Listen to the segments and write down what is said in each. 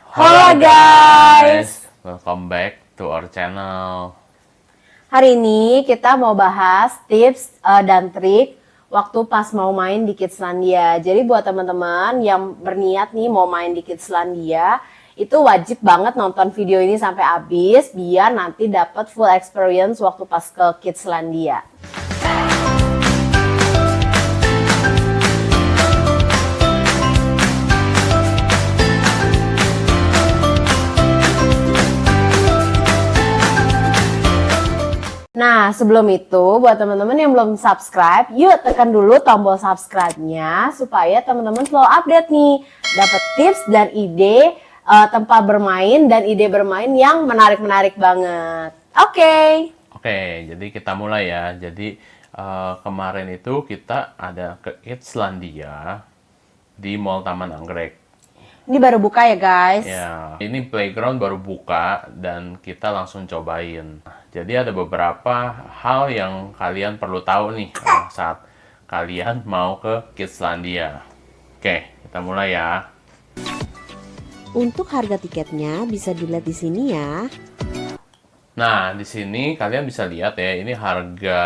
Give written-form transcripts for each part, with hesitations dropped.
Halo guys, welcome back to our channel. Hari ini kita mau bahas tips dan trik waktu pas mau main di Kidslandia. Jadi buat teman-teman yang berniat nih mau main di Kidslandia, itu wajib banget nonton video ini sampai habis biar nanti dapat full experience waktu pas ke Kidslandia. Nah, sebelum itu, buat teman-teman yang belum subscribe, yuk tekan dulu tombol subscribe-nya supaya teman-teman selalu update nih, dapat tips dan ide tempat bermain dan ide bermain yang menarik-menarik banget. Oke, Jadi kita mulai ya. Jadi kemarin itu kita ada ke Kidslandia di Mall Taman Anggrek. ini baru buka ya guys. Ya, ini playground baru buka dan kita langsung cobain. Jadi ada beberapa hal yang kalian perlu tahu nih saat kalian mau ke Kidslandia. Oke, kita mulai ya. Untuk harga tiketnya bisa dilihat di sini ya. Nah, di sini kalian bisa lihat ya, ini harga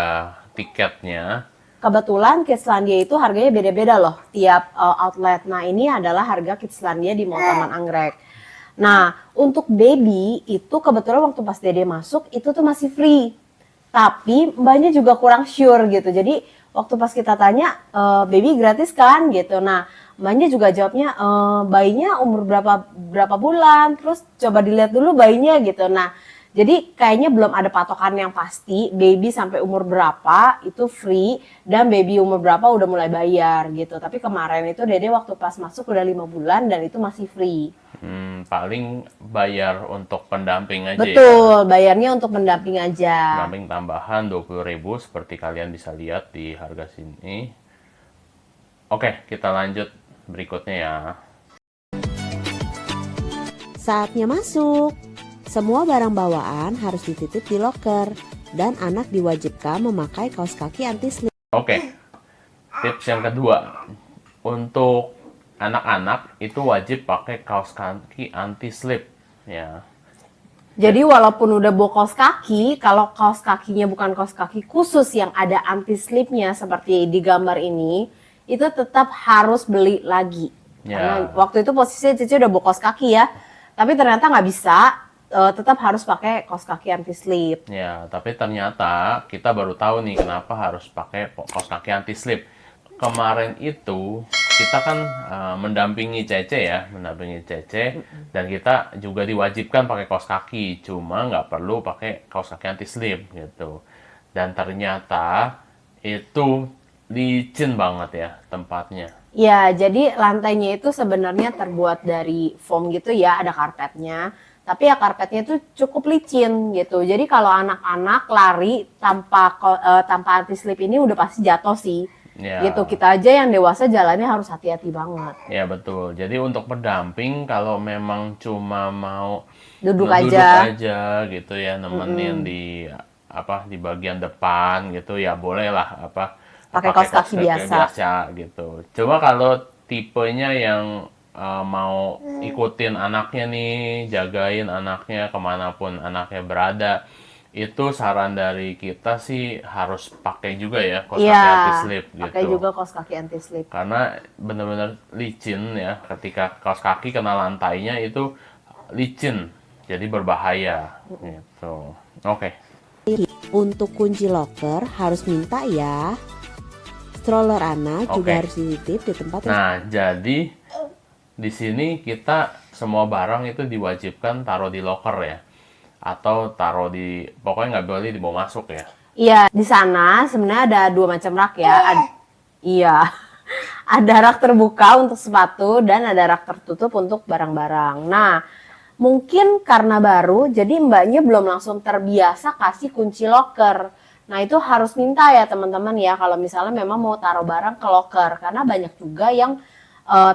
tiketnya. Kebetulan Kidslandia itu harganya beda-beda loh tiap outlet. Nah, ini adalah harga Kidslandia di Mall Taman Anggrek. Nah, untuk baby itu kebetulan waktu pas Dede masuk itu tuh masih free. Tapi mbaknya juga kurang sure gitu. Jadi waktu pas kita tanya baby gratis kan gitu. Nah, mbaknya juga jawabnya bayinya umur berapa bulan. Terus coba dilihat dulu bayinya gitu. Nah, jadi kayaknya belum ada patokan yang pasti baby sampai umur berapa itu free dan baby umur berapa udah mulai bayar gitu. Tapi kemarin itu Dede waktu pas masuk udah 5 bulan dan itu masih free. Paling bayar untuk pendamping aja ya. Betul, bayarnya untuk pendamping aja. Pendamping tambahan 20.000 seperti kalian bisa lihat di harga sini. Oke, kita lanjut berikutnya ya. Saatnya masuk. Semua barang bawaan harus dititip di loker dan anak diwajibkan memakai kaos kaki anti-slip. Oke, tips yang kedua. Untuk anak-anak itu wajib pakai kaos kaki anti-slip ya. Jadi walaupun udah bawa kaos kaki, kalau kaos kakinya bukan kaos kaki khusus yang ada anti-slipnya seperti di gambar ini, itu tetap harus beli lagi. Ya. Karena waktu itu posisinya Cici udah bawa kaos kaki ya, tapi ternyata nggak bisa, tetap harus pakai kaos kaki anti-slip. Ya, tapi ternyata kita baru tahu nih kenapa harus pakai kaos kaki anti-slip. Kemarin itu kita kan mendampingi Cece ya, dan kita juga diwajibkan pakai kaos kaki, cuma nggak perlu pakai kaos kaki anti-slip gitu. Dan ternyata itu licin banget ya tempatnya. Ya, jadi lantainya itu sebenarnya terbuat dari foam gitu ya, ada karpetnya. Tapi ya karpetnya itu cukup licin gitu. Jadi kalau anak-anak lari tanpa anti-slip ini udah pasti jatuh sih. Ya. Gitu, kita aja yang dewasa jalannya harus hati-hati banget. Ya betul. Jadi untuk pendamping kalau memang cuma mau Duduk aja aja. gitu ya, nemenin di bagian depan gitu ya bolehlah Pakai kaos kaki biasa gitu. Cuma kalau tipenya yang mau ikutin anaknya nih, jagain anaknya kemanapun anaknya berada, itu saran dari kita sih harus pakai juga ya kaos kaki anti-slip gitu. Pakai juga kaos kaki anti-slip. Karena benar-benar licin ya, ketika kaos kaki kena lantainya itu licin, jadi berbahaya gitu. Oke. Untuk kunci loker harus minta ya. Stroller anak juga harus dititip di tempat. Nah, jadi di sini kita semua barang itu diwajibkan taruh di loker ya, atau taruh di, pokoknya nggak boleh dibawa masuk ya. Iya, di sana sebenarnya ada 2 macam rak ya. Iya, ada rak terbuka untuk sepatu dan ada rak tertutup untuk barang-barang. Nah, mungkin karena baru, jadi mbaknya belum langsung terbiasa kasih kunci loker. Nah, itu harus minta ya teman-teman ya, kalau misalnya memang mau taruh barang ke loker. Karena banyak juga yang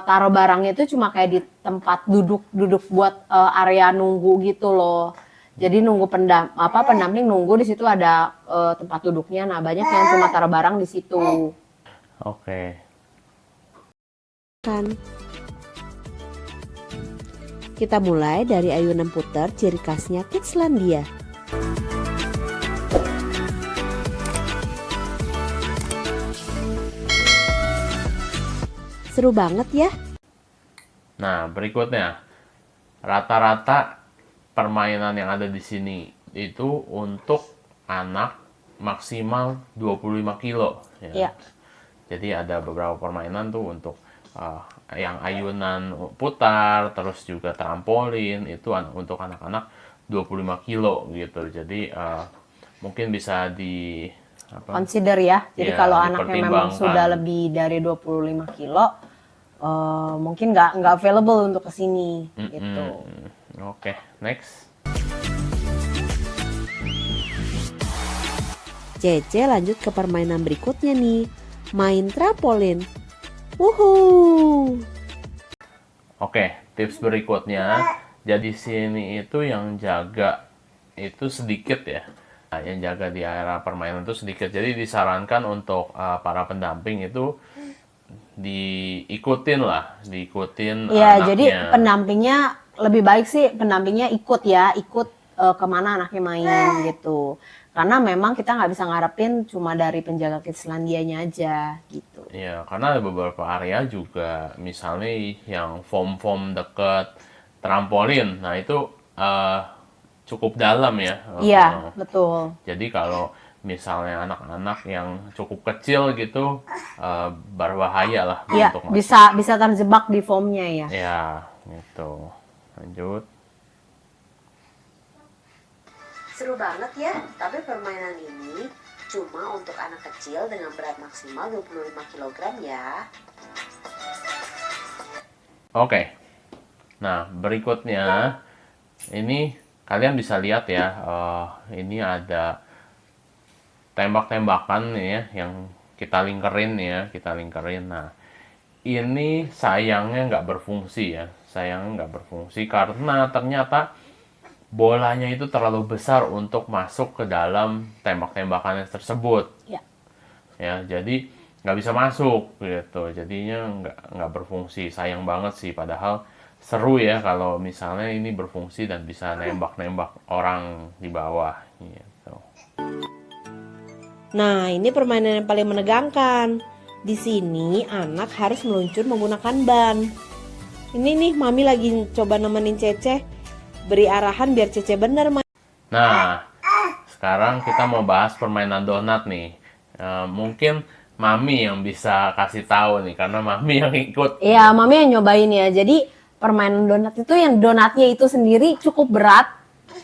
taruh barangnya itu cuma kayak di tempat duduk buat area nunggu gitu loh. Jadi nunggu pendamping nunggu di situ ada tempat duduknya. Nah, banyak yang cuma taruh barang di situ. Oke. Kita mulai dari ayunan puter ciri khasnya Kidslandia. Seru banget ya. Nah, berikutnya, rata-rata permainan yang ada di sini itu untuk anak maksimal 25 kilo. Ya. Iya. Jadi ada beberapa permainan tuh untuk yang ayunan putar, terus juga trampolin, itu untuk anak-anak 25 kilo gitu. Jadi mungkin bisa Consider ya. Jadi Ya, kalau anaknya memang dipertimbangkan. sudah lebih dari 25 kilo, mungkin nggak available untuk kesini gitu. Oke, next. Cece lanjut ke permainan berikutnya nih, main trampolin. Wuhuu. Oke, tips berikutnya. Jadi sini itu yang jaga itu sedikit ya. Nah, yang jaga di area permainan itu sedikit. Jadi disarankan untuk para pendamping itu diikutin Iya, anaknya. jadi pendampingnya lebih baik sih pendampingnya ikut kemana anaknya main gitu. Karena memang kita nggak bisa ngarepin cuma dari penjaga Kidslandianya aja gitu. Ya, karena ada beberapa area juga, misalnya yang foam deket trampolin. Nah, itu cukup dalam ya. Iya, betul. Jadi kalau misalnya anak-anak yang cukup kecil gitu, berbahaya lah Iya, untuk masuk. bisa terjebak di foamnya ya. Ya, gitu. Lanjut. Seru banget ya, tapi permainan ini cuma untuk anak kecil dengan berat maksimal 25 kg ya. Oke. Nah, berikutnya ini kalian bisa lihat ya, ini ada tembak-tembakan nih ya, yang kita lingkerin ya, Nah, ini sayangnya nggak berfungsi ya, karena ternyata bolanya itu terlalu besar untuk masuk ke dalam tembak-tembakannya tersebut. Ya. Ya, jadi nggak bisa masuk gitu, jadinya nggak berfungsi. Sayang banget sih, padahal seru ya kalau misalnya ini berfungsi dan bisa nembak-nembak orang di bawah gitu. Nah, ini permainan yang paling menegangkan. Di sini anak harus meluncur menggunakan ban. Ini nih, Mami lagi coba nemenin Cece. Beri arahan biar Cece bener main. Nah, sekarang kita mau bahas permainan donat nih. Mungkin Mami yang bisa kasih tahu nih, karena Mami yang ikut. Iya, Mami yang nyobain ya. Jadi permainan donat itu yang donatnya itu sendiri cukup berat.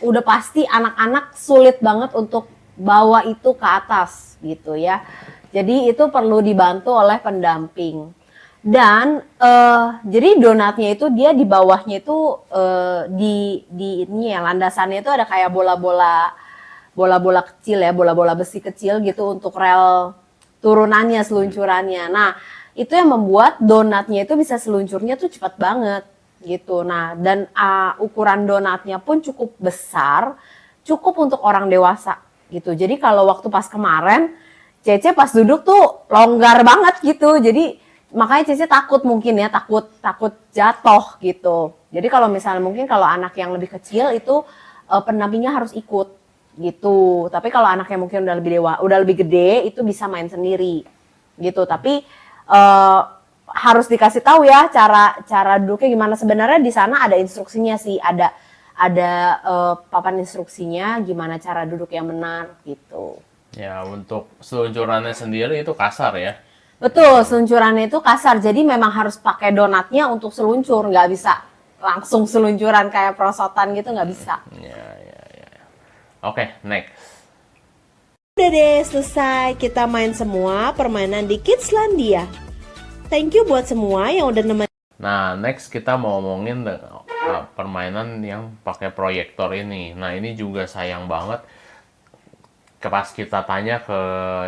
Udah pasti anak-anak sulit banget untuk bawa itu ke atas gitu ya. Jadi itu perlu dibantu oleh pendamping. Dan jadi donatnya itu dia di bawahnya itu di ini ya, landasannya itu ada kayak bola-bola kecil ya, bola-bola besi kecil gitu untuk rel turunannya, seluncurannya. Nah, itu yang membuat donatnya itu bisa seluncurnya tuh cepat banget gitu. Nah, dan ukuran donatnya pun cukup besar, cukup untuk orang dewasa gitu. Jadi kalau waktu pas kemarin Cece pas duduk tuh longgar banget gitu. Jadi makanya Cece takut mungkin ya, takut jatuh gitu. Jadi kalau misalnya mungkin kalau anak yang lebih kecil itu pendampingnya harus ikut gitu. Tapi kalau anak yang mungkin udah lebih gede itu bisa main sendiri gitu. Tapi harus dikasih tahu ya cara duduknya gimana. Sebenarnya di sana ada instruksinya sih, ada papan instruksinya gimana cara duduk yang benar gitu. Ya, untuk seluncurannya sendiri itu kasar ya. Betul, seluncurannya itu kasar. Jadi memang harus pakai donatnya untuk seluncur, nggak bisa langsung seluncuran kayak perosotan gitu, nggak bisa. Ya. Oke, next. Udah deh, selesai. Kita main semua permainan di Kidslandia. Thank you buat semua yang udah nemenin. Nah, next kita mau ngomongin permainan yang pakai proyektor ini. Nah, ini juga sayang banget. Pas kita tanya ke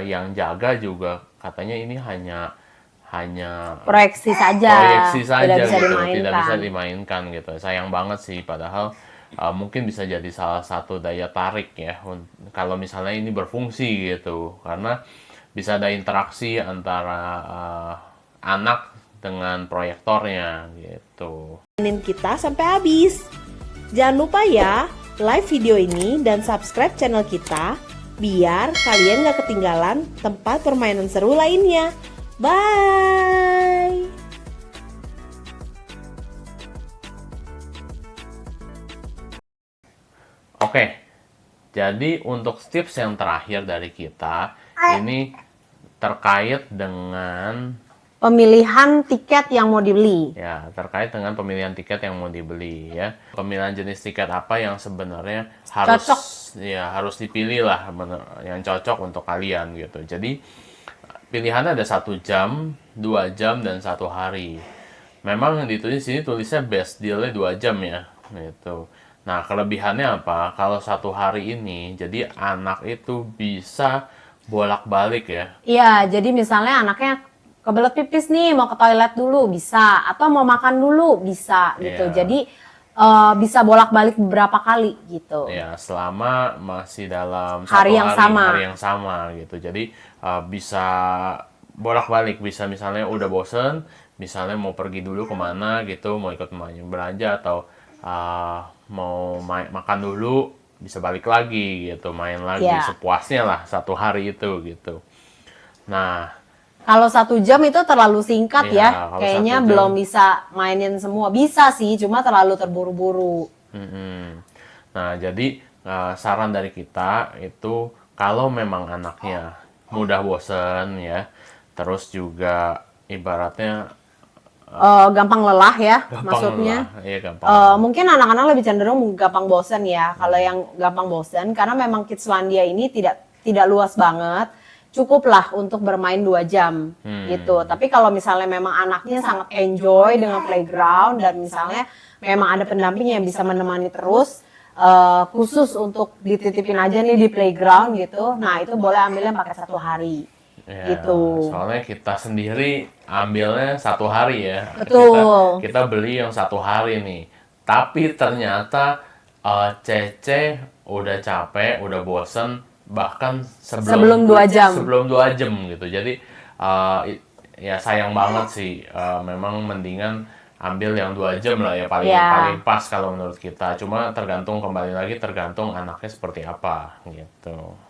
yang jaga juga katanya ini hanya Proyeksi saja, tidak bisa gitu, dimainkan. tidak bisa dimainkan gitu. Sayang banget sih, padahal mungkin bisa jadi salah satu daya tarik ya kalau misalnya ini berfungsi gitu, karena bisa ada interaksi antara anak dengan proyektornya gitu. Tontonin kita sampai habis. Jangan lupa ya, like video ini dan subscribe channel kita biar kalian gak ketinggalan tempat permainan seru lainnya. Bye! Oke, jadi untuk tips yang terakhir dari kita ini terkait dengan Pemilihan tiket yang mau dibeli. ya terkait dengan pemilihan tiket yang mau dibeli ya. Pemilihan jenis tiket apa yang sebenarnya harus Cocok. ya harus dipilih lah yang cocok untuk kalian gitu. Jadi pilihannya ada 1 jam, 2 jam dan 1 hari. Memang ditulis sini tulisnya best deal-nya 2 jam ya gitu. Nah, kelebihannya apa? Kalau 1 hari ini, jadi anak itu bisa bolak-balik ya. Iya, jadi misalnya anaknya kebelet pipis nih, mau ke toilet dulu bisa, atau mau makan dulu bisa gitu. Iya. Jadi bisa bolak-balik beberapa kali gitu. Ya, selama masih dalam Hari yang sama. hari yang sama gitu. Jadi bisa bolak-balik, bisa misalnya udah bosen, misalnya mau pergi dulu kemana gitu, mau ikut belanja atau mau makan dulu, bisa balik lagi gitu, main lagi Ya. sepuasnya lah 1 hari itu gitu. Nah, Kalau 1 jam itu terlalu singkat Iya, ya, kalau kayaknya 1 jam. belum bisa mainin semua. Bisa sih, cuma terlalu terburu-buru. mm-mm. Nah, jadi saran dari kita itu kalau memang anaknya mudah bosen ya, terus juga ibaratnya Gampang lelah ya, gampang maksudnya. lah, iya gampang. Mungkin anak-anak lebih cenderung gampang bosen ya. Kalau yang gampang bosen, karena memang Kidslandia ini tidak luas banget, cukuplah untuk bermain 2 jam gitu. Tapi kalau misalnya memang anaknya sangat enjoy dengan playground dan misalnya memang ada pendamping yang bisa menemani terus, khusus untuk dititipin aja nih di playground gitu. Nah itu boleh ambilnya pakai 1 hari. Ya, gitu. soalnya kita sendiri ambilnya 1 hari ya. Betul. Kita beli yang 1 hari nih. Tapi ternyata Cece udah capek, udah bosen, bahkan Sebelum 2 jam. Sebelum 2 jam gitu. Jadi ya sayang banget sih. Memang mendingan ambil yang 2 jam lah ya paling Ya. paling pas kalau menurut kita. Cuma kembali lagi tergantung anaknya seperti apa gitu.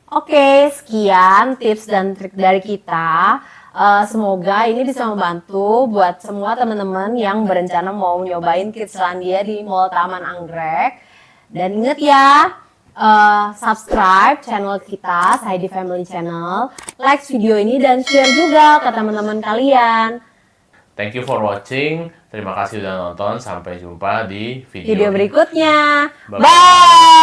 Oke, sekian tips dan trik dari kita. Semoga ini bisa membantu buat semua teman-teman yang berencana mau nyobain Kidslandia di Mall Taman Anggrek. Dan ingat ya, subscribe channel kita, Saidi Family Channel, like video ini dan share juga ke teman-teman kalian. Thank you for watching. Terima kasih sudah nonton. Sampai jumpa di Video berikutnya. Bye. Bye!